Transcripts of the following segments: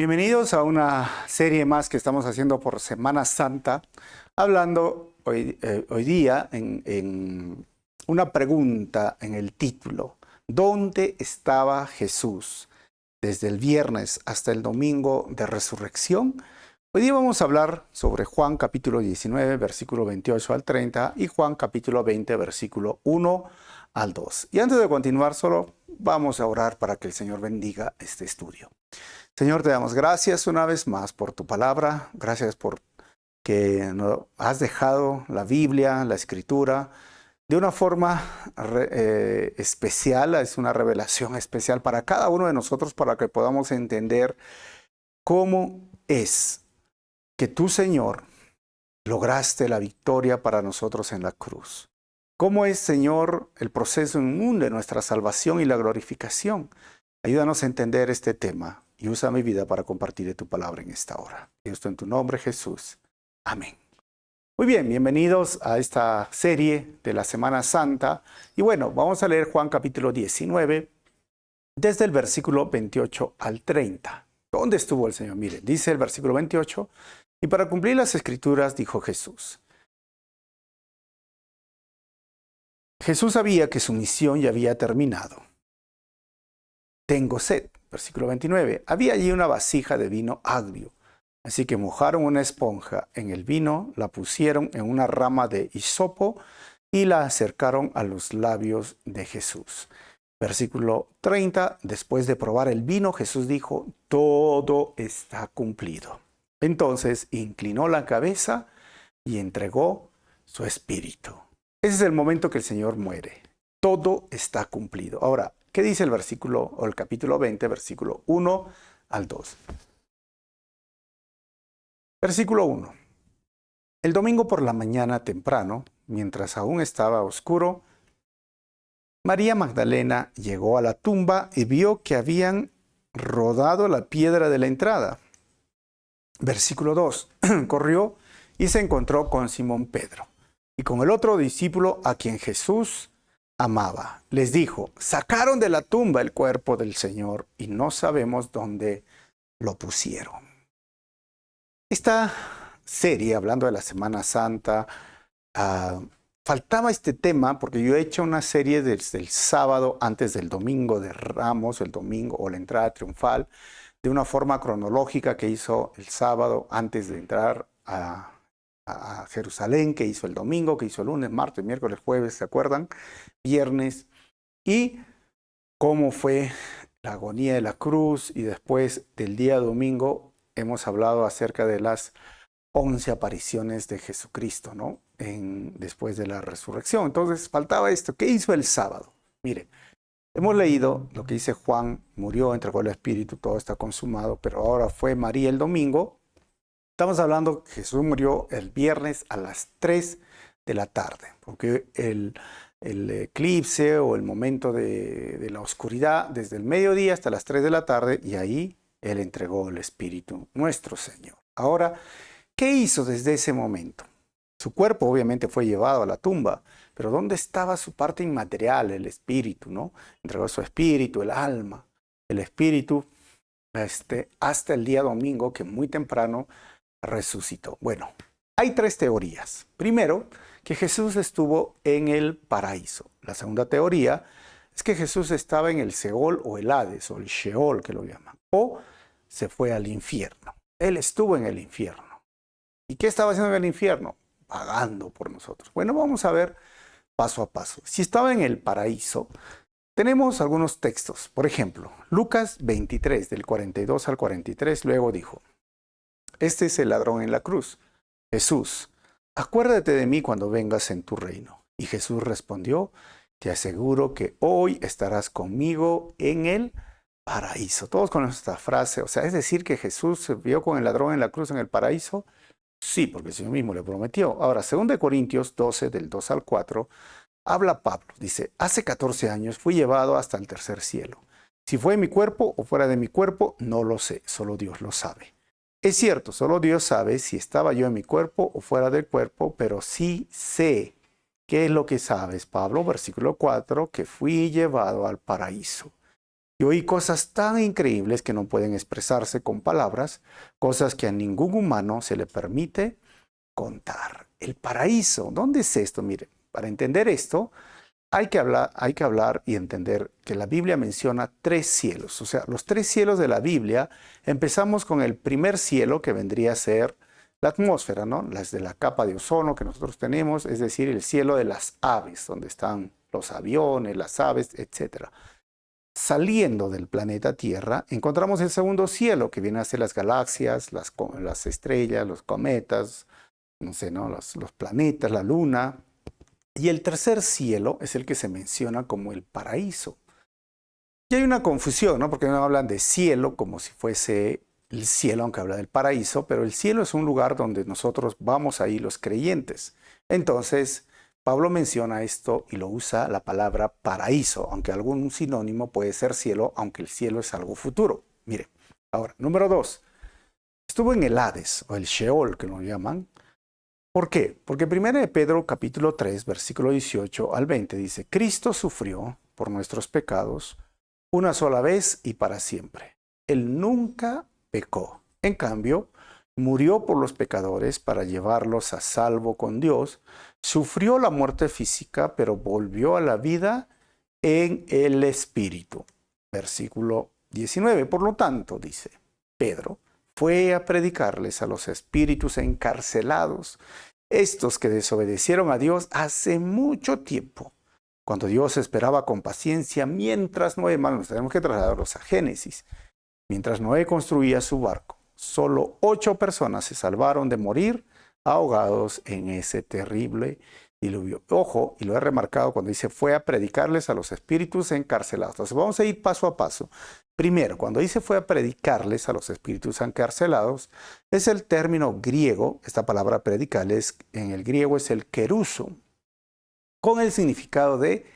Bienvenidos a una serie más que estamos haciendo por Semana Santa, hablando hoy día en una pregunta en el título: ¿dónde estaba Jesús desde el viernes hasta el domingo de resurrección? Hoy día vamos a hablar sobre Juan capítulo 19, versículo 28 al 30 y Juan capítulo 20, versículo 1 al 2. Y antes de continuar, solo vamos a orar para que el Señor bendiga este estudio. Señor, te damos gracias una vez más por tu palabra. Gracias por que nos has dejado la Biblia, la Escritura, de una forma especial. Es una revelación especial para cada uno de nosotros para que podamos entender cómo es que tú, Señor, lograste la victoria para nosotros en la cruz. ¿Cómo es, Señor, el proceso inmune de nuestra salvación y la glorificación? Ayúdanos a entender este tema y usa mi vida para compartir tu palabra en esta hora. Y esto en tu nombre, Jesús. Amén. Muy bien, bienvenidos a esta serie de la Semana Santa. Y bueno, vamos a leer Juan capítulo 19, desde el versículo 28 al 30. ¿Dónde estuvo el Señor? Miren, dice el versículo 28, y para cumplir las Escrituras dijo Jesús. Jesús sabía que su misión ya había terminado. Tengo sed. Versículo 29. Había allí una vasija de vino agrio. Así que mojaron una esponja en el vino, la pusieron en una rama de hisopo y la acercaron a los labios de Jesús. Versículo 30. Después de probar el vino, Jesús dijo: todo está cumplido. Entonces inclinó la cabeza y entregó su espíritu. Ese es el momento que el Señor muere. Todo está cumplido. Ahora, ¿qué dice el versículo o el capítulo 20, versículo 1 al 2? Versículo 1. El domingo por la mañana temprano, mientras aún estaba oscuro, María Magdalena llegó a la tumba y vio que habían rodado la piedra de la entrada. Versículo 2. Corrió y se encontró con Simón Pedro y con el otro discípulo a quien Jesús amaba. Les dijo: sacaron de la tumba el cuerpo del Señor y no sabemos dónde lo pusieron. Esta serie, hablando de la Semana Santa, faltaba este tema porque yo he hecho una serie desde el sábado antes del domingo de Ramos, el domingo o la entrada triunfal, de una forma cronológica que hizo el sábado antes de entrar a Jerusalén, que hizo el domingo, que hizo el lunes, martes, miércoles, jueves, ¿se acuerdan? Viernes, y cómo fue la agonía de la cruz, y después del día domingo hemos hablado acerca de las 11 apariciones de Jesucristo, ¿no? Después de la resurrección. Entonces faltaba esto. ¿Qué hizo el sábado? Miren, hemos leído lo que dice Juan: murió, entregó el Espíritu, todo está consumado, pero ahora fue María el domingo. Estamos hablando que Jesús murió el viernes a las 3 de la tarde, porque el eclipse o el momento de la oscuridad, desde el mediodía hasta las 3 de la tarde, y ahí Él entregó el Espíritu, nuestro Señor. Ahora, ¿qué hizo desde ese momento? Su cuerpo obviamente fue llevado a la tumba, pero ¿dónde estaba su parte inmaterial, el Espíritu, ¿no? Entregó su Espíritu, el alma, el Espíritu, hasta el día domingo, que muy temprano resucitó. Bueno, hay tres teorías. Primero, que Jesús estuvo en el paraíso. La segunda teoría es que Jesús estaba en el Seol o el Hades, o el Sheol, que lo llaman, o se fue al infierno. Él estuvo en el infierno. ¿Y qué estaba haciendo en el infierno? Pagando por nosotros. Bueno, vamos a ver paso a paso. Si estaba en el paraíso, tenemos algunos textos. Por ejemplo, Lucas 23, del 42 al 43, luego dijo: este es el ladrón en la cruz, Jesús. Acuérdate de mí cuando vengas en tu reino. Y Jesús respondió: te aseguro que hoy estarás conmigo en el paraíso. Todos conocen esta frase. O sea, es decir, que Jesús se vio con el ladrón en la cruz en el paraíso. Sí, porque el Señor mismo le prometió. Ahora, 2 Corintios 12, del 2 al 4, habla Pablo. Dice: hace 14 años fui llevado hasta el tercer cielo. Si fue en mi cuerpo o fuera de mi cuerpo, no lo sé. Solo Dios lo sabe. Es cierto, solo Dios sabe si estaba yo en mi cuerpo o fuera del cuerpo, pero sí sé. ¿Qué es lo que sabes, Pablo? Versículo 4, que fui llevado al paraíso. y oí cosas tan increíbles que no pueden expresarse con palabras, cosas que a ningún humano se le permite contar. El paraíso, ¿dónde es esto? Mire, para entender esto, hay que hablar y entender que la Biblia menciona 3 cielos. O sea, los 3 cielos de la Biblia, empezamos con el primer cielo, que vendría a ser la atmósfera, ¿no? Las de la capa de ozono que nosotros tenemos, es decir, el cielo de las aves, donde están los aviones, las aves, etc. Saliendo del planeta Tierra, encontramos el segundo cielo, que viene a ser las galaxias, las estrellas, los cometas, no sé, ¿no? Los planetas, la luna. Y el tercer cielo es el que se menciona como el paraíso. Y hay una confusión, ¿no? Porque no hablan de cielo como si fuese el cielo, aunque habla del paraíso, pero el cielo es un lugar donde nosotros vamos ahí los creyentes. Entonces, Pablo menciona esto y lo usa la palabra paraíso, aunque algún sinónimo puede ser cielo, aunque el cielo es algo futuro. Mire, ahora, número 2. Estuvo en el Hades, o el Sheol, que lo llaman. ¿Por qué? Porque 1 de Pedro capítulo 3, versículo 18 al 20 dice, Cristo sufrió por nuestros pecados una sola vez y para siempre. Él nunca pecó. En cambio, murió por los pecadores para llevarlos a salvo con Dios, sufrió la muerte física, pero volvió a la vida en el Espíritu. Versículo 19. Por lo tanto, dice Pedro, fue a predicarles a los espíritus encarcelados, estos que desobedecieron a Dios hace mucho tiempo, cuando Dios esperaba con paciencia mientras Noé, hermanos, tenemos que trasladarlos a Génesis, mientras Noé construía su barco. Solo 8 personas se salvaron de morir ahogados en ese terrible diluvio. Ojo, y lo he remarcado cuando dice fue a predicarles a los espíritus encarcelados. Entonces vamos a ir paso a paso. Primero, cuando dice fue a predicarles a los espíritus encarcelados, es el término griego, esta palabra predicarles en el griego es el keruso, con el significado de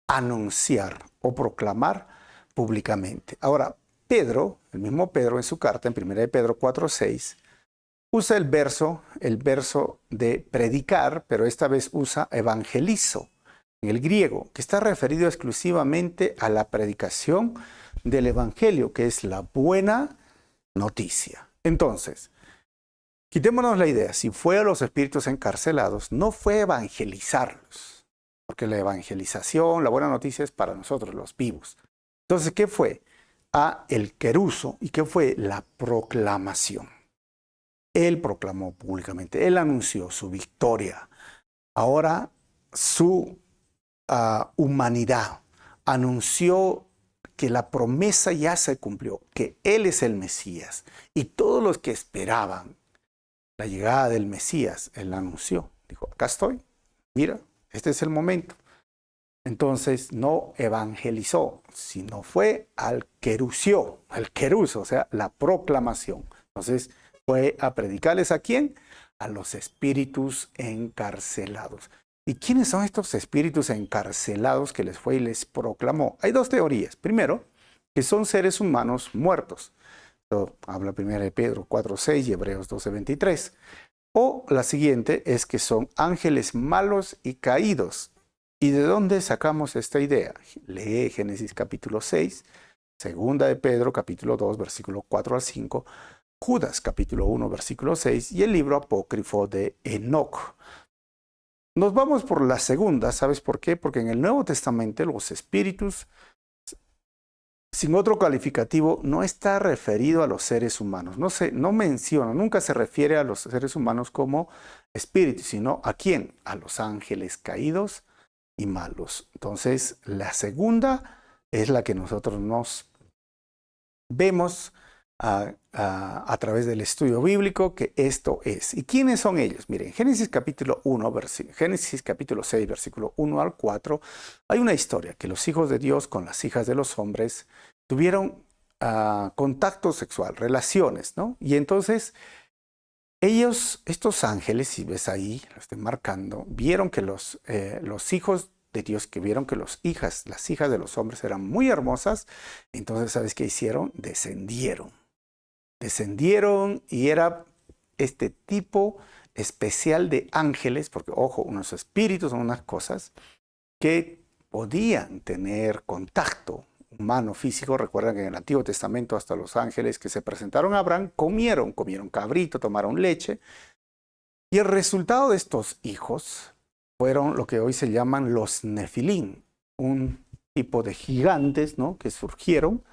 anunciar o proclamar públicamente. Ahora, Pedro, el mismo Pedro en su carta, en 1 de Pedro 4:6, usa el verso de predicar, pero esta vez usa evangelizo en el griego, que está referido exclusivamente a la predicación del evangelio, que es la buena noticia. Entonces, quitémonos la idea, si fue a los espíritus encarcelados, no fue evangelizarlos, porque la evangelización, la buena noticia es para nosotros los vivos. Entonces, ¿qué fue? A el keruso, ¿y qué fue? La proclamación. Él proclamó públicamente, él anunció su victoria. Ahora su humanidad anunció que la promesa ya se cumplió, que él es el Mesías. Y todos los que esperaban la llegada del Mesías, él anunció. Dijo, acá estoy, mira, este es el momento. Entonces no evangelizó, sino fue al keruso, o sea, la proclamación. Entonces fue a predicarles ¿a quién? A los espíritus encarcelados. ¿Y quiénes son estos espíritus encarcelados que les fue y les proclamó? Hay 2 teorías. Primero, que son seres humanos muertos. Esto habla 1 de Pedro 4:6 y Hebreos 12:23. O la siguiente es que son ángeles malos y caídos. ¿Y de dónde sacamos esta idea? Lee Génesis capítulo 6, segunda de Pedro capítulo 2, versículo 4 al 5, Judas capítulo 1, versículo 6 y el libro apócrifo de Enoc. Nos vamos por la segunda, ¿sabes por qué? Porque en el Nuevo Testamento los espíritus, sin otro calificativo, no está referido a los seres humanos. No menciona, nunca se refiere a los seres humanos como espíritus, sino ¿a quién? A los ángeles caídos y malos. Entonces, la segunda es la que nosotros nos vemos a través del estudio bíblico que esto es. ¿Y quiénes son ellos? Miren, Génesis capítulo 6, versículo 1 al 4, hay una historia que los hijos de Dios con las hijas de los hombres tuvieron contacto sexual, relaciones, ¿no? Y entonces ellos, estos ángeles, si ves ahí, lo estoy marcando, vieron que los hijos de Dios, que vieron que las hijas de los hombres eran muy hermosas, entonces, ¿sabes qué hicieron? Descendieron y era este tipo especial de ángeles, porque ojo, unos espíritus son unas cosas que podían tener contacto humano físico. Recuerdan que en el Antiguo Testamento hasta los ángeles que se presentaron a Abraham comieron cabrito, tomaron leche. Y el resultado de estos hijos fueron lo que hoy se llaman los Nefilim, un tipo de gigantes, ¿no?, que surgieron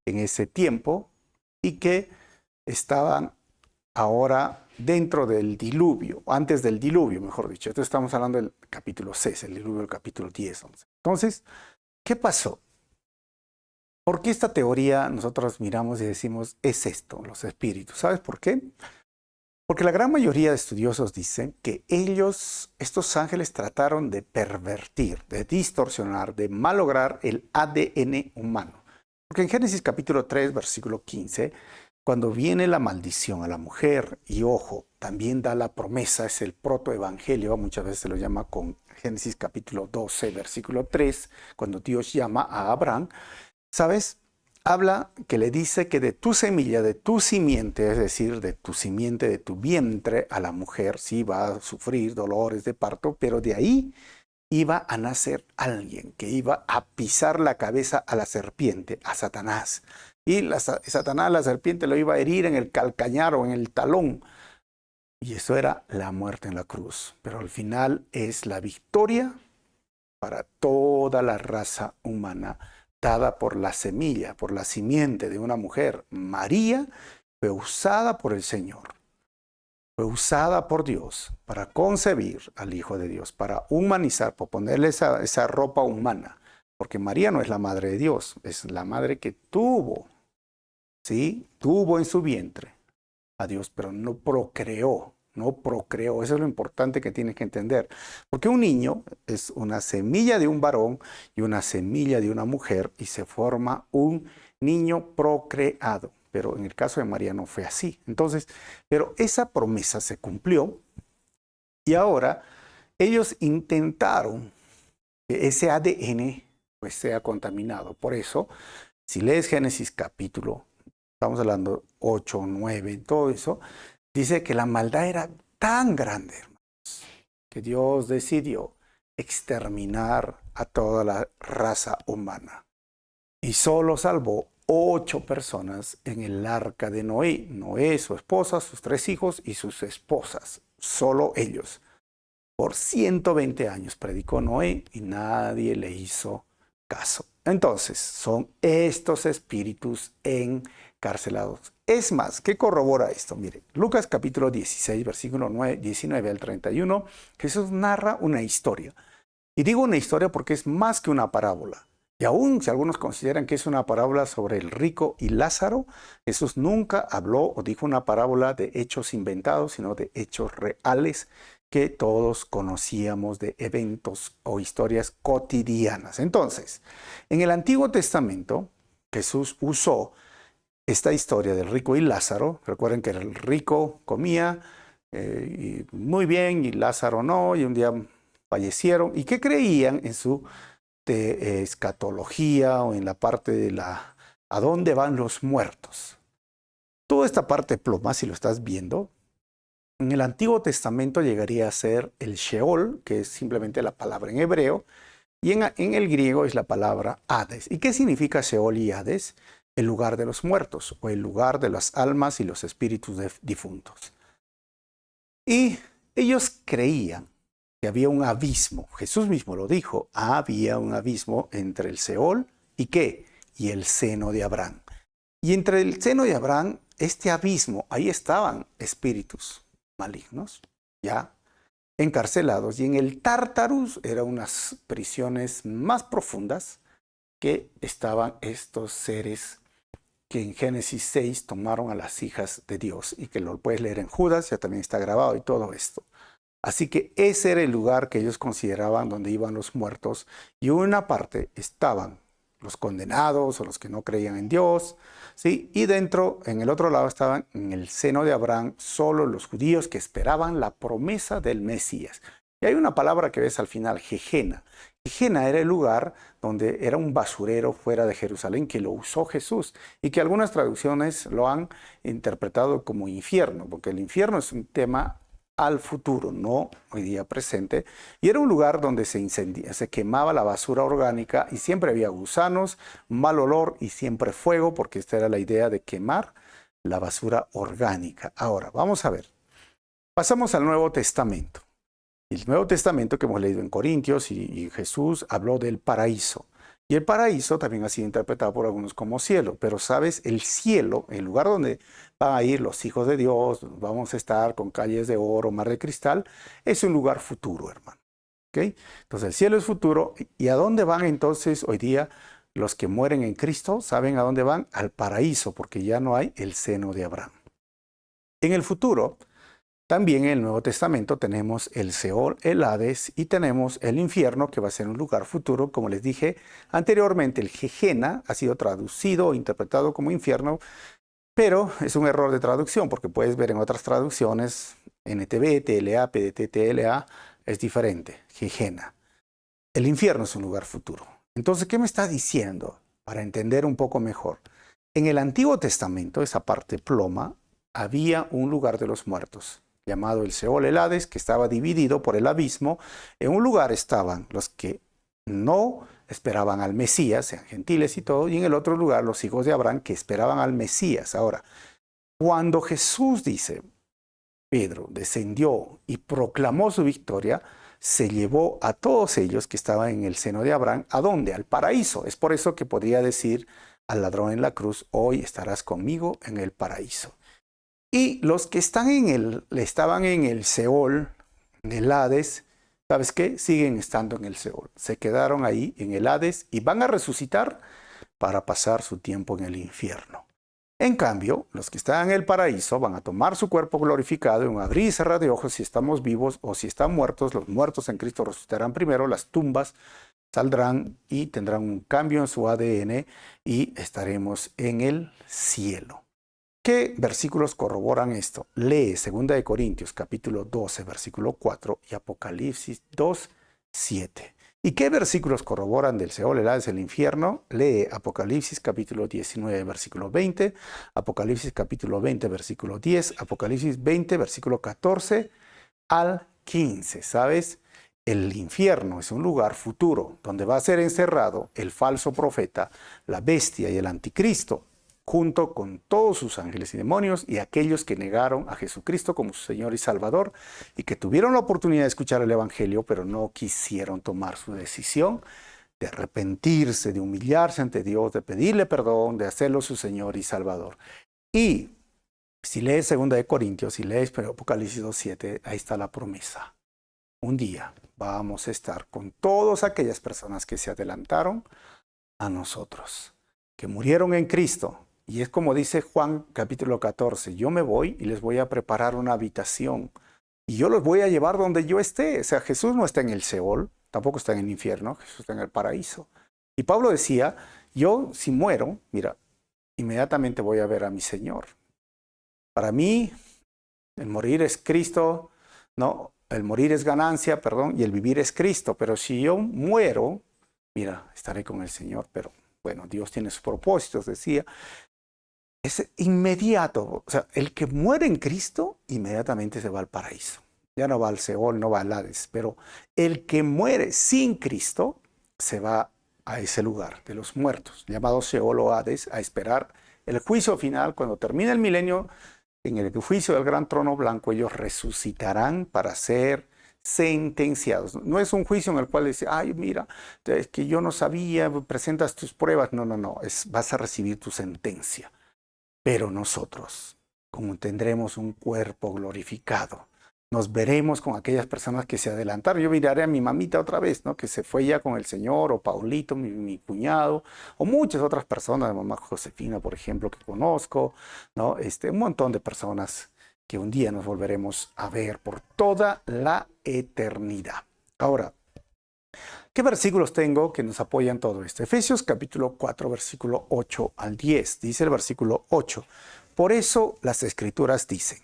en ese tiempo y que estaban ahora dentro del diluvio, antes del diluvio, mejor dicho. Entonces estamos hablando del capítulo 6, el diluvio del capítulo 10, 11. Entonces, ¿qué pasó? ¿Por qué esta teoría nosotros miramos y decimos, es esto, los espíritus? ¿Sabes por qué? Porque la gran mayoría de estudiosos dicen que estos ángeles, trataron de pervertir, de distorsionar, de malograr el ADN humano. Porque en Génesis capítulo 3, versículo 15, cuando viene la maldición a la mujer, y ojo, también da la promesa, es el protoevangelio, muchas veces se lo llama con Génesis capítulo 12, versículo 3, cuando Dios llama a Abraham, ¿sabes? Habla que le dice que de tu semilla, de tu simiente, es decir, de tu simiente, de tu vientre a la mujer, sí va a sufrir dolores de parto, pero de ahí iba a nacer alguien que iba a pisar la cabeza a la serpiente, a Satanás. Y Satanás, la serpiente, lo iba a herir en el calcañar o en el talón. Y eso era la muerte en la cruz. Pero al final es la victoria para toda la raza humana, dada por la semilla, por la simiente de una mujer. María fue usada por el Señor, fue usada por Dios para concebir al Hijo de Dios, para humanizar, por ponerle esa ropa humana. Porque María no es la madre de Dios, es la madre que tuvo, ¿sí? Tuvo en su vientre a Dios, pero no procreó. No procreó. Eso es lo importante que tienes que entender. Porque un niño es una semilla de un varón y una semilla de una mujer y se forma un niño procreado. Pero en el caso de María no fue así. Entonces, pero esa promesa se cumplió y ahora ellos intentaron que ese ADN pues sea contaminado. Por eso, si lees Génesis capítulo, estamos hablando 8, 9, todo eso, dice que la maldad era tan grande, hermanos, que Dios decidió exterminar a toda la raza humana. Y solo salvó 8 personas en el arca de Noé. Noé, su esposa, sus 3 hijos y sus esposas. Solo ellos. Por 120 años predicó Noé y nadie le hizo caso. Entonces, son estos espíritus encarcelados. Es más, ¿qué corrobora esto? Mire, Lucas capítulo 16, versículo 19 al 31, Jesús narra una historia. Y digo una historia porque es más que una parábola. Y aún si algunos consideran que es una parábola sobre el rico y Lázaro, Jesús nunca habló o dijo una parábola de hechos inventados, sino de hechos reales que todos conocíamos, de eventos o historias cotidianas. Entonces, en el Antiguo Testamento, Jesús usó esta historia del rico y Lázaro. Recuerden que el rico comía muy bien y Lázaro no, y un día fallecieron. ¿Y qué creían en su escatología o en la parte de a dónde van los muertos? Toda esta parte ploma, si lo estás viendo, en el Antiguo Testamento llegaría a ser el Sheol, que es simplemente la palabra en hebreo, y en el griego es la palabra Hades. ¿Y qué significa Sheol y Hades? El lugar de los muertos, o el lugar de las almas y los espíritus difuntos. Y ellos creían que había un abismo. Jesús mismo lo dijo, había un abismo entre el Sheol y ¿qué? Y el seno de Abraham. Y entre el seno de Abraham, este abismo, ahí estaban espíritus malignos, ya encarcelados. Y en el Tártarus eran unas prisiones más profundas que estaban estos seres que en Génesis 6 tomaron a las hijas de Dios y que lo puedes leer en Judas, ya también está grabado y todo esto. Así que ese era el lugar que ellos consideraban donde iban los muertos y una parte estaban los condenados o los que no creían en Dios, ¿sí? Y dentro, en el otro lado estaban en el seno de Abraham solo los judíos que esperaban la promesa del Mesías. Y hay una palabra que ves al final, Gehenna. Gehenna era el lugar donde era un basurero fuera de Jerusalén que lo usó Jesús y que algunas traducciones lo han interpretado como infierno, porque el infierno es un tema al futuro, no hoy día presente. Y era un lugar donde se quemaba la basura orgánica y siempre había gusanos, mal olor y siempre fuego, porque esta era la idea de quemar la basura orgánica. Ahora, vamos a ver. Pasamos al Nuevo Testamento. El Nuevo Testamento que hemos leído en Corintios y Jesús habló del paraíso. Y el paraíso también ha sido interpretado por algunos como cielo. Pero sabes, el cielo, el lugar donde van a ir los hijos de Dios, vamos a estar con calles de oro, mar de cristal, es un lugar futuro, hermano. ¿Okay? Entonces el cielo es futuro. ¿Y a dónde van entonces hoy día los que mueren en Cristo? ¿Saben a dónde van? Al paraíso, porque ya no hay el seno de Abraham. En el futuro, también en el Nuevo Testamento tenemos el Seol, el Hades y tenemos el infierno, que va a ser un lugar futuro. Como les dije anteriormente, el Gehenna ha sido traducido o interpretado como infierno, pero es un error de traducción porque puedes ver en otras traducciones, NTV, TLA, PDT, TLA, es diferente, Gehenna. El infierno es un lugar futuro. Entonces, ¿qué me está diciendo? Para entender un poco mejor. En el Antiguo Testamento, esa parte ploma, había un lugar de los muertos, llamado el Seol, el Hades, que estaba dividido por el abismo. En un lugar estaban los que no esperaban al Mesías, sean gentiles y todo, y en el otro lugar los hijos de Abraham que esperaban al Mesías. Ahora, cuando Jesús dice, Pedro descendió y proclamó su victoria, se llevó a todos ellos que estaban en el seno de Abraham, ¿a dónde? Al paraíso. Es por eso que podría decir al ladrón en la cruz, hoy estarás conmigo en el paraíso. Y los que estaban en el Seol, en el Hades, ¿sabes qué? Siguen estando en el Seol. Se quedaron ahí en el Hades y van a resucitar para pasar su tiempo en el infierno. En cambio, los que están en el paraíso van a tomar su cuerpo glorificado en un abrir y cerrar de ojos si estamos vivos o si están muertos. Los muertos en Cristo resucitarán primero, las tumbas saldrán y tendrán un cambio en su ADN y estaremos en el cielo. ¿Qué versículos corroboran esto? Lee 2 Corintios capítulo 12, versículo 4 y Apocalipsis 2, 7. ¿Y qué versículos corroboran del Seol, el Hades, el infierno? Lee Apocalipsis capítulo 19, versículo 20, Apocalipsis capítulo 20, versículo 10, Apocalipsis 20, versículo 14 al 15. ¿Sabes? El infierno es un lugar futuro donde va a ser encerrado el falso profeta, la bestia y el anticristo, junto con todos sus ángeles y demonios y aquellos que negaron a Jesucristo como su Señor y Salvador y que tuvieron la oportunidad de escuchar el Evangelio, pero no quisieron tomar su decisión de arrepentirse, de humillarse ante Dios, de pedirle perdón, de hacerlo su Señor y Salvador. Y si lees 2 Corintios, si lees Apocalipsis 2:7, ahí está la promesa. Un día vamos a estar con todas aquellas personas que se adelantaron a nosotros, que murieron en Cristo. Y es como dice Juan capítulo 14, yo me voy y les voy a preparar una habitación y yo los voy a llevar donde yo esté. O sea, Jesús no está en el Seol, tampoco está en el infierno, Jesús está en el paraíso. Y Pablo decía, yo si muero, mira, inmediatamente voy a ver a mi Señor. Para mí, el morir es Cristo, no, el morir es ganancia, perdón, y el vivir es Cristo. Pero si yo muero, mira, estaré con el Señor, pero bueno, Dios tiene sus propósitos, decía. Es inmediato. O sea, el que muere en Cristo, inmediatamente se va al paraíso. Ya no va al Seol, no va al Hades. Pero el que muere sin Cristo, se va a ese lugar de los muertos, llamado Seol o Hades, a esperar el juicio final. Cuando termine el milenio, en el juicio del gran trono blanco, ellos resucitarán para ser sentenciados. No es un juicio en el cual dice, ay, mira, es que yo no sabía, presentas tus pruebas. No, no, no, vas a recibir tu sentencia. Pero nosotros, como tendremos un cuerpo glorificado, nos veremos con aquellas personas que se adelantaron. Yo miraré a mi mamita otra vez, ¿no? Que se fue ya con el Señor, o Paulito, mi cuñado, o muchas otras personas, mamá Josefina, por ejemplo, que conozco, ¿no? Un montón de personas que un día nos volveremos a ver por toda la eternidad. Ahora, ¿qué versículos tengo que nos apoyan todo esto? Efesios capítulo 4, versículo 8 al 10. Dice el versículo 8. Por eso las Escrituras dicen,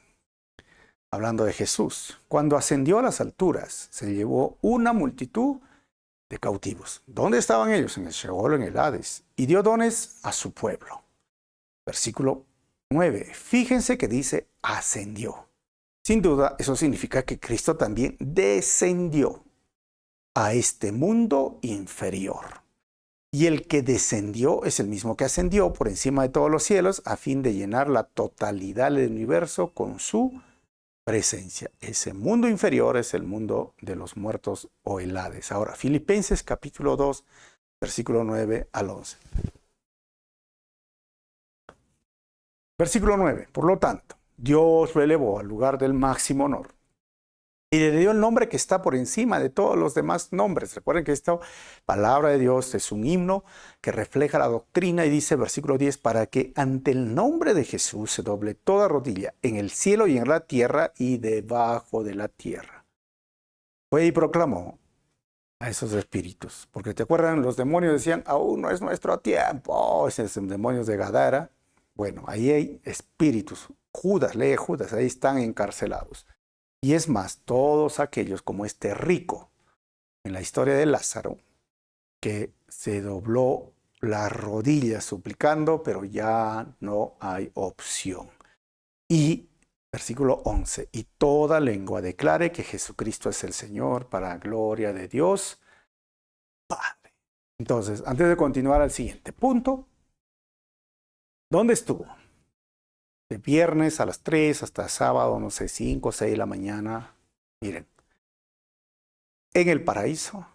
hablando de Jesús, cuando ascendió a las alturas, se llevó una multitud de cautivos. ¿Dónde estaban ellos? En el Sheol, en el Hades. Y dio dones a su pueblo. Versículo 9. Fíjense que dice ascendió. Sin duda, eso significa que Cristo también descendió a este mundo inferior. Y el que descendió es el mismo que ascendió por encima de todos los cielos a fin de llenar la totalidad del universo con su presencia. Ese mundo inferior es el mundo de los muertos o el Hades. Ahora, Filipenses capítulo 2, versículo 9 al 11. Versículo 9. Por lo tanto, Dios lo elevó al lugar del máximo honor y le dio el nombre que está por encima de todos los demás nombres. Recuerden que esta palabra de Dios es un himno que refleja la doctrina y dice, versículo 10, para que ante el nombre de Jesús se doble toda rodilla en el cielo y en la tierra y debajo de la tierra. Fue y proclamó a esos espíritus, porque te acuerdan, los demonios decían, aún no es nuestro tiempo, esos demonios de Gadara. Bueno, ahí hay espíritus. Judas, lee Judas, ahí están encarcelados. Y es más, todos aquellos como este rico en la historia de Lázaro, que se dobló las rodillas suplicando, pero ya no hay opción. Y versículo 11, y toda lengua declare que Jesucristo es el Señor para gloria de Dios Padre. Entonces, antes de continuar al siguiente punto, ¿dónde estuvo? De viernes a las 3 hasta sábado, no sé, 5 o 6 de la mañana. Miren, en el paraíso,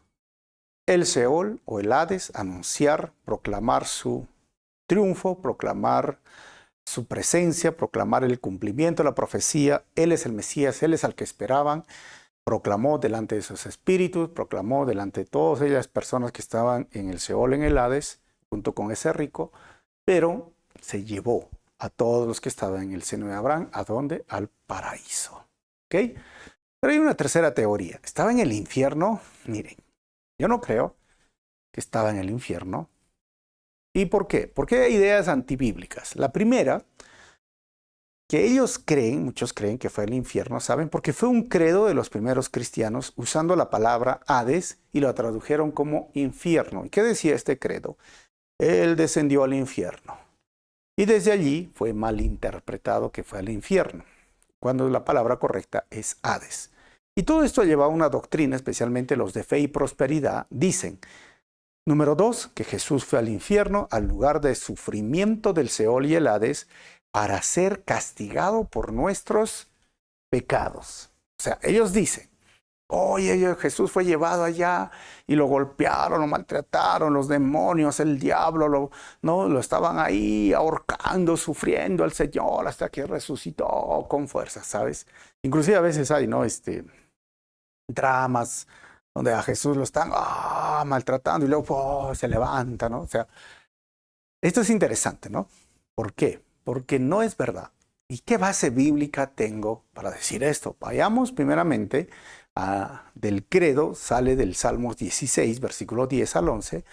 el Seol o el Hades, anunciar, proclamar su triunfo, proclamar su presencia, proclamar el cumplimiento de la profecía. Él es el Mesías, Él es al que esperaban. Proclamó delante de sus espíritus, proclamó delante de todas aquellas personas que estaban en el Seol, en el Hades, junto con ese rico, pero se llevó a todos los que estaban en el seno de Abraham. ¿A dónde? Al paraíso. ¿Ok? Pero hay una tercera teoría. ¿Estaba en el infierno? Miren, yo no creo que estaba en el infierno. ¿Y por qué? Porque hay ideas antibíblicas. La primera, que ellos creen, muchos creen que fue el infierno, ¿saben? Porque fue un credo de los primeros cristianos usando la palabra Hades y lo tradujeron como infierno. ¿Y qué decía este credo? Él descendió al infierno. Y desde allí fue malinterpretado que fue al infierno, cuando la palabra correcta es Hades. Y todo esto lleva a una doctrina, especialmente los de fe y prosperidad, dicen, número 2, que Jesús fue al infierno, al lugar de sufrimiento del Seol y el Hades, para ser castigado por nuestros pecados. O sea, ellos dicen, oye, Jesús fue llevado allá y lo golpearon, lo maltrataron, los demonios, el diablo, lo estaban ahí ahorcando, sufriendo al Señor hasta que resucitó con fuerza, ¿sabes? Inclusive a veces hay, ¿no? Dramas donde a Jesús lo están maltratando y luego se levanta, ¿no? O sea, esto es interesante, ¿no? ¿Por qué? Porque no es verdad. ¿Y qué base bíblica tengo para decir esto? Vayamos primeramente del credo, sale del Salmos 16, versículo 10 al 11.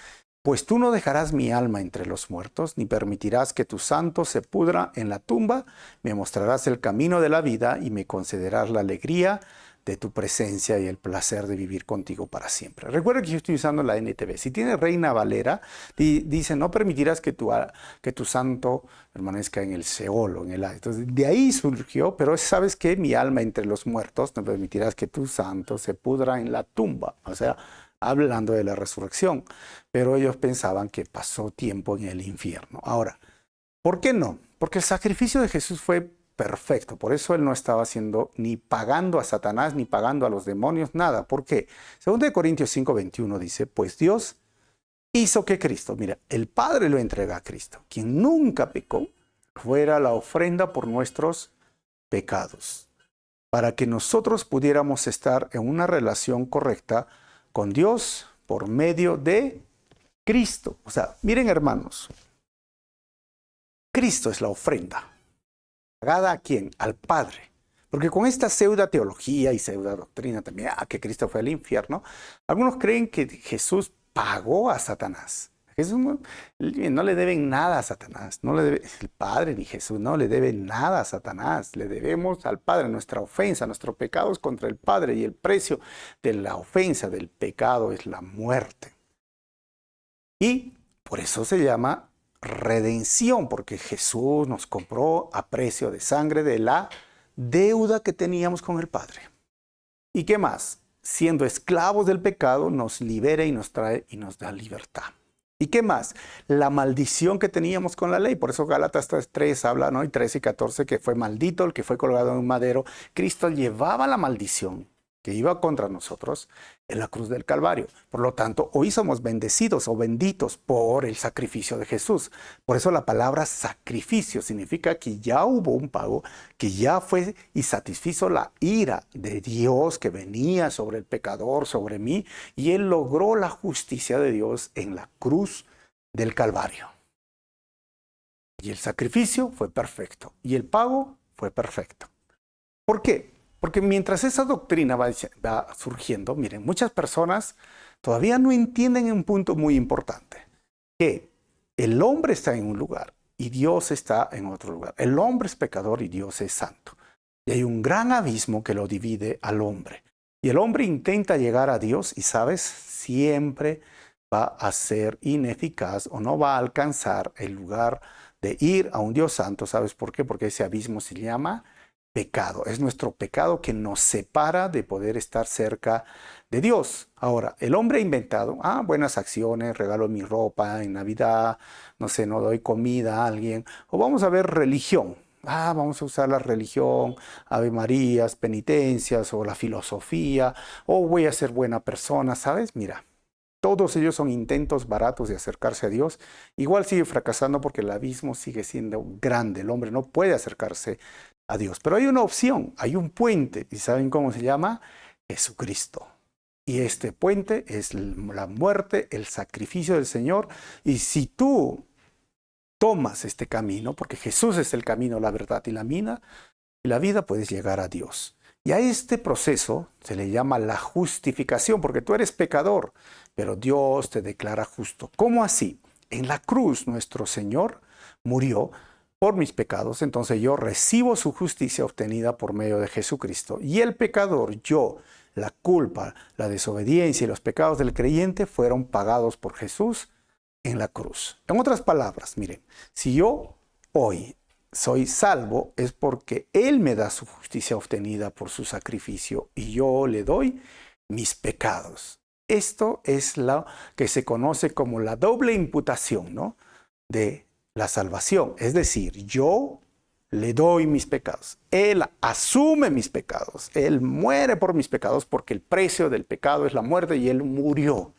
Pues tú no dejarás mi alma entre los muertos, ni permitirás que tu santo se pudra en la tumba. Me mostrarás el camino de la vida y me concederás la alegría de tu presencia y el placer de vivir contigo para siempre. Recuerda que yo estoy usando la NTV. Si tiene Reina Valera, dice, no permitirás que tu santo permanezca en el Seol o en el Hades. Entonces, de ahí surgió, pero ¿sabes qué? Mi alma entre los muertos, no permitirás que tu santo se pudra en la tumba. O sea, hablando de la resurrección. Pero ellos pensaban que pasó tiempo en el infierno. Ahora, ¿por qué no? Porque el sacrificio de Jesús fue perfecto. Por eso él no estaba haciendo ni pagando a Satanás, ni pagando a los demonios, nada. ¿Por qué? Según de Corintios 5:21 dice, pues Dios hizo que Cristo, mira, el Padre lo entrega a Cristo, quien nunca pecó, fuera la ofrenda por nuestros pecados, para que nosotros pudiéramos estar en una relación correcta con Dios por medio de Cristo. O sea, miren hermanos, Cristo es la ofrenda. ¿Pagada a quién? Al Padre. Porque con esta pseudo teología y pseudo doctrina también, que Cristo fue al infierno, algunos creen que Jesús pagó a Satanás. Jesús no le deben nada a Satanás. No le debe, el Padre ni Jesús no le deben nada a Satanás. Le debemos al Padre nuestra ofensa, nuestro pecado es contra el Padre y el precio de la ofensa, del pecado es la muerte. Y por eso se llama redención, porque Jesús nos compró a precio de sangre de la deuda que teníamos con el Padre. ¿Y qué más? Siendo esclavos del pecado, nos libera y nos trae y nos da libertad. ¿Y qué más? La maldición que teníamos con la ley. Por eso Gálatas 3 habla, ¿no? Y 13 y 14, que fue maldito el que fue colgado en un madero. Cristo llevaba la maldición que iba contra nosotros en la cruz del Calvario. Por lo tanto, hoy somos bendecidos o benditos por el sacrificio de Jesús. Por eso la palabra sacrificio significa que ya hubo un pago, que ya fue y satisfizo la ira de Dios que venía sobre el pecador, sobre mí, y Él logró la justicia de Dios en la cruz del Calvario. Y el sacrificio fue perfecto, y el pago fue perfecto. ¿Por qué? Porque mientras esa doctrina va surgiendo, miren, muchas personas todavía no entienden un punto muy importante, que el hombre está en un lugar y Dios está en otro lugar. El hombre es pecador y Dios es santo. Y hay un gran abismo que lo divide al hombre. Y el hombre intenta llegar a Dios y, ¿sabes? Siempre va a ser ineficaz o no va a alcanzar el lugar de ir a un Dios santo. ¿Sabes por qué? Porque ese abismo se llama pecado. Es nuestro pecado que nos separa de poder estar cerca de Dios. Ahora, el hombre ha inventado, buenas acciones, regalo mi ropa en Navidad, no sé, no doy comida a alguien, o vamos a ver religión. Vamos a usar la religión, Ave Marías, penitencias, o la filosofía, o voy a ser buena persona, ¿sabes? Mira, todos ellos son intentos baratos de acercarse a Dios. Igual sigue fracasando porque el abismo sigue siendo grande. El hombre no puede acercarse a Dios. Pero hay una opción, hay un puente. ¿Y saben cómo se llama? Jesucristo. Y este puente es la muerte, el sacrificio del Señor. Y si tú tomas este camino, porque Jesús es el camino, la verdad y la vida, puedes llegar a Dios. Y a este proceso se le llama la justificación, porque tú eres pecador, pero Dios te declara justo. ¿Cómo así? En la cruz nuestro Señor murió por mis pecados, entonces yo recibo su justicia obtenida por medio de Jesucristo. Y el pecador, yo, la culpa, la desobediencia y los pecados del creyente fueron pagados por Jesús en la cruz. En otras palabras, miren, si yo hoy soy salvo es porque Él me da su justicia obtenida por su sacrificio y yo le doy mis pecados. Esto es lo que se conoce como la doble imputación, ¿no? De la salvación. Es decir, yo le doy mis pecados. Él asume mis pecados. Él muere por mis pecados porque el precio del pecado es la muerte y Él murió.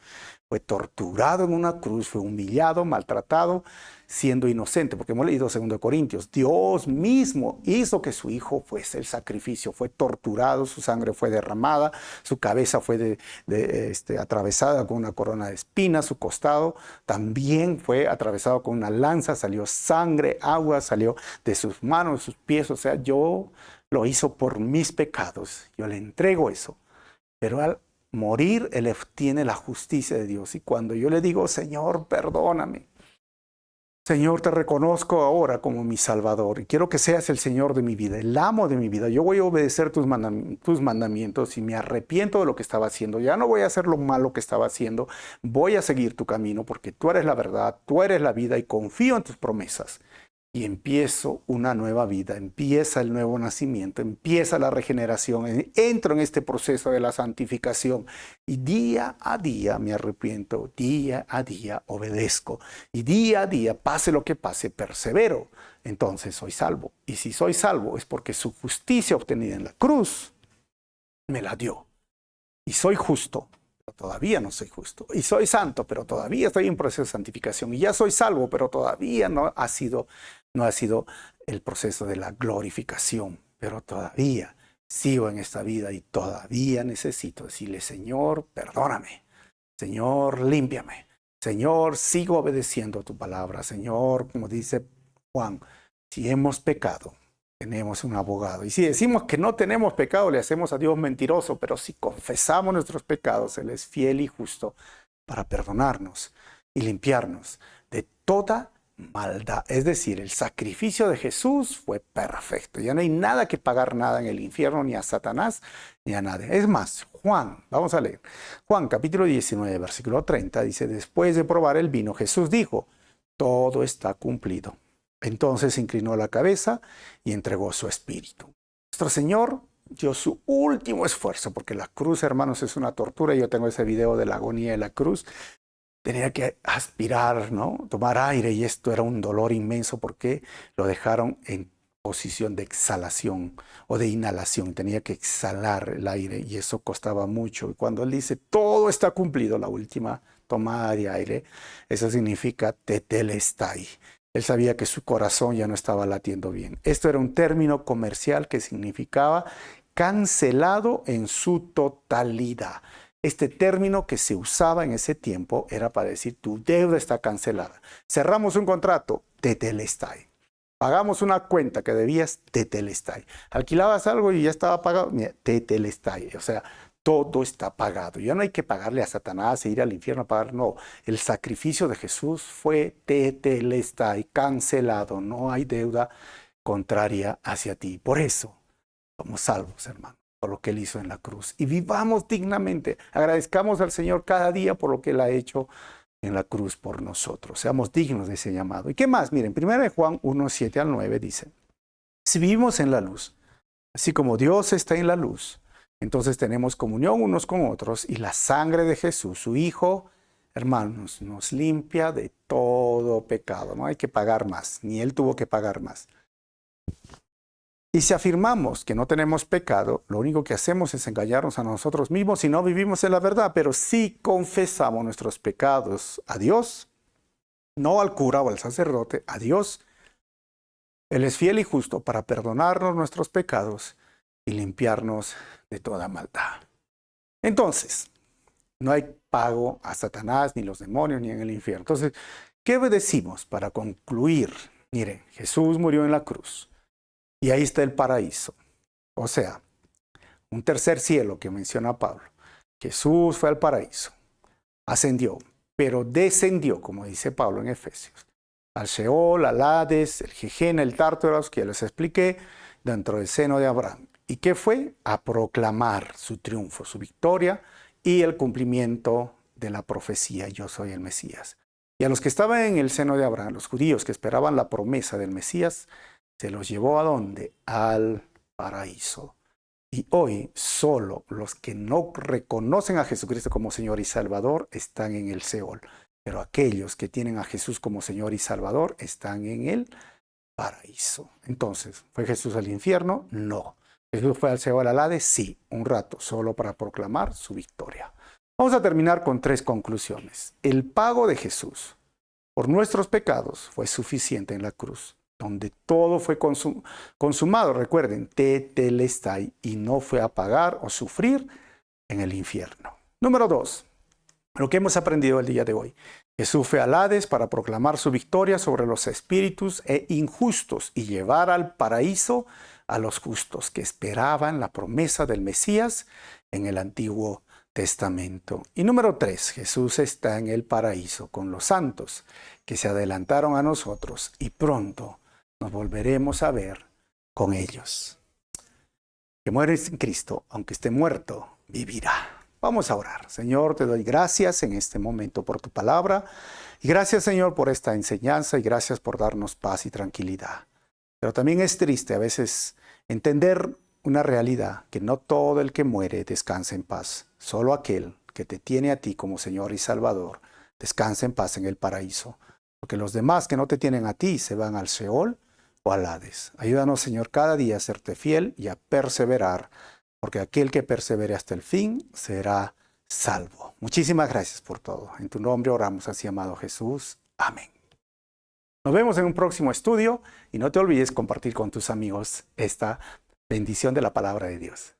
Fue torturado en una cruz, fue humillado, maltratado, siendo inocente, porque hemos leído 2 Corintios, Dios mismo hizo que su Hijo fuese el sacrificio, fue torturado, su sangre fue derramada, su cabeza fue atravesada con una corona de espinas, su costado también fue atravesado con una lanza, salió sangre, agua, salió de sus manos, de sus pies, o sea, yo lo hizo por mis pecados, yo le entrego eso, pero al morir, Él obtiene la justicia de Dios. Y cuando yo le digo, Señor, perdóname. Señor, te reconozco ahora como mi Salvador y quiero que seas el Señor de mi vida, el amo de mi vida. Yo voy a obedecer tus mandamientos y me arrepiento de lo que estaba haciendo. Ya no voy a hacer lo malo que estaba haciendo. Voy a seguir tu camino porque tú eres la verdad, tú eres la vida y confío en tus promesas. Y empiezo una nueva vida, empieza el nuevo nacimiento, empieza la regeneración, entro en este proceso de la santificación y día a día me arrepiento, día a día obedezco y día a día, pase lo que pase, persevero. Entonces soy salvo. Y si soy salvo es porque su justicia obtenida en la cruz me la dio. Y soy justo, pero todavía no soy justo. Y soy santo, pero todavía estoy en proceso de santificación. Y ya soy salvo, pero todavía no ha sido el proceso de la glorificación. Pero todavía sigo en esta vida y todavía necesito decirle, Señor, perdóname. Señor, límpiame. Señor, sigo obedeciendo tu palabra. Señor, como dice Juan, si hemos pecado, tenemos un abogado. Y si decimos que no tenemos pecado, le hacemos a Dios mentiroso, pero si confesamos nuestros pecados, Él es fiel y justo para perdonarnos y limpiarnos de toda maldad. Es decir, el sacrificio de Jesús fue perfecto. Ya no hay nada que pagar nada en el infierno, ni a Satanás, ni a nadie. Es más, Juan, vamos a leer. Juan capítulo 19, versículo 30, dice, después de probar el vino, Jesús dijo, todo está cumplido. Entonces inclinó la cabeza y entregó su espíritu. Nuestro Señor dio su último esfuerzo, porque la cruz, hermanos, es una tortura. Yo tengo ese video de la agonía de la cruz. Tenía que aspirar, ¿no? Tomar aire, y esto era un dolor inmenso porque lo dejaron en posición de exhalación o de inhalación. Tenía que exhalar el aire y eso costaba mucho. Y cuando él dice, todo está cumplido, la última tomada de aire, eso significa tetelestai. Él sabía que su corazón ya no estaba latiendo bien. Esto era un término comercial que significaba cancelado en su totalidad. Este término que se usaba en ese tiempo era para decir tu deuda está cancelada. Cerramos un contrato, tetelestai. Pagamos una cuenta que debías, tetelestai. Alquilabas algo y ya estaba pagado, tetelestai. O sea, todo está pagado. Ya no hay que pagarle a Satanás e ir al infierno a pagar. No, el sacrificio de Jesús fue tetelestai, cancelado. No hay deuda contraria hacia ti. Por eso somos salvos, hermano, por lo que Él hizo en la cruz. Y vivamos dignamente. Agradezcamos al Señor cada día por lo que Él ha hecho en la cruz por nosotros. Seamos dignos de ese llamado. ¿Y qué más? Miren, 1 Juan 1, 7 al 9 dice, si vivimos en la luz, así como Dios está en la luz, entonces tenemos comunión unos con otros y la sangre de Jesús, su Hijo, hermanos, nos limpia de todo pecado. No hay que pagar más, ni Él tuvo que pagar más. Y si afirmamos que no tenemos pecado, lo único que hacemos es engañarnos a nosotros mismos y no vivimos en la verdad. Pero si confesamos nuestros pecados a Dios, no al cura o al sacerdote, a Dios, Él es fiel y justo para perdonarnos nuestros pecados y limpiarnos de toda maldad. Entonces, no hay pago a Satanás, ni los demonios, ni en el infierno. Entonces, ¿qué decimos para concluir? Miren, Jesús murió en la cruz. Y ahí está el paraíso. O sea, un tercer cielo que menciona Pablo. Jesús fue al paraíso, ascendió, pero descendió, como dice Pablo en Efesios, al Sheol, al Hades, el Gehenna, el Tártaros, que ya les expliqué, dentro del seno de Abraham. ¿Y qué fue? A proclamar su triunfo, su victoria y el cumplimiento de la profecía, yo soy el Mesías. Y a los que estaban en el seno de Abraham, los judíos que esperaban la promesa del Mesías, se los llevó ¿a dónde? Al paraíso. Y hoy solo los que no reconocen a Jesucristo como Señor y Salvador están en el Seol. Pero aquellos que tienen a Jesús como Señor y Salvador están en el paraíso. Entonces, ¿fue Jesús al infierno? No. ¿Jesús fue al Seol, al Hades? Sí, un rato, solo para proclamar su victoria. Vamos a terminar con 3 conclusiones. El pago de Jesús por nuestros pecados fue suficiente en la cruz, donde todo fue consumado, recuerden, tetelestai, y no fue a pagar o sufrir en el infierno. Número 2, lo que hemos aprendido el día de hoy. Jesús fue al Hades para proclamar su victoria sobre los espíritus injustos y llevar al paraíso a los justos que esperaban la promesa del Mesías en el Antiguo Testamento. Y número 3, Jesús está en el paraíso con los santos que se adelantaron a nosotros y pronto nos volveremos a ver con ellos. Que mueres en Cristo, aunque esté muerto, vivirá. Vamos a orar. Señor, te doy gracias en este momento por tu palabra. Y gracias, Señor, por esta enseñanza y gracias por darnos paz y tranquilidad. Pero también es triste a veces entender una realidad, que no todo el que muere descansa en paz. Solo aquel que te tiene a ti como Señor y Salvador descansa en paz en el paraíso. Porque los demás que no te tienen a ti se van al Seol o al Hades. Ayúdanos, Señor, cada día a serte fiel y a perseverar, porque aquel que persevere hasta el fin será salvo. Muchísimas gracias por todo. En tu nombre oramos así, amado Jesús. Amén. Nos vemos en un próximo estudio y no te olvides compartir con tus amigos esta bendición de la palabra de Dios.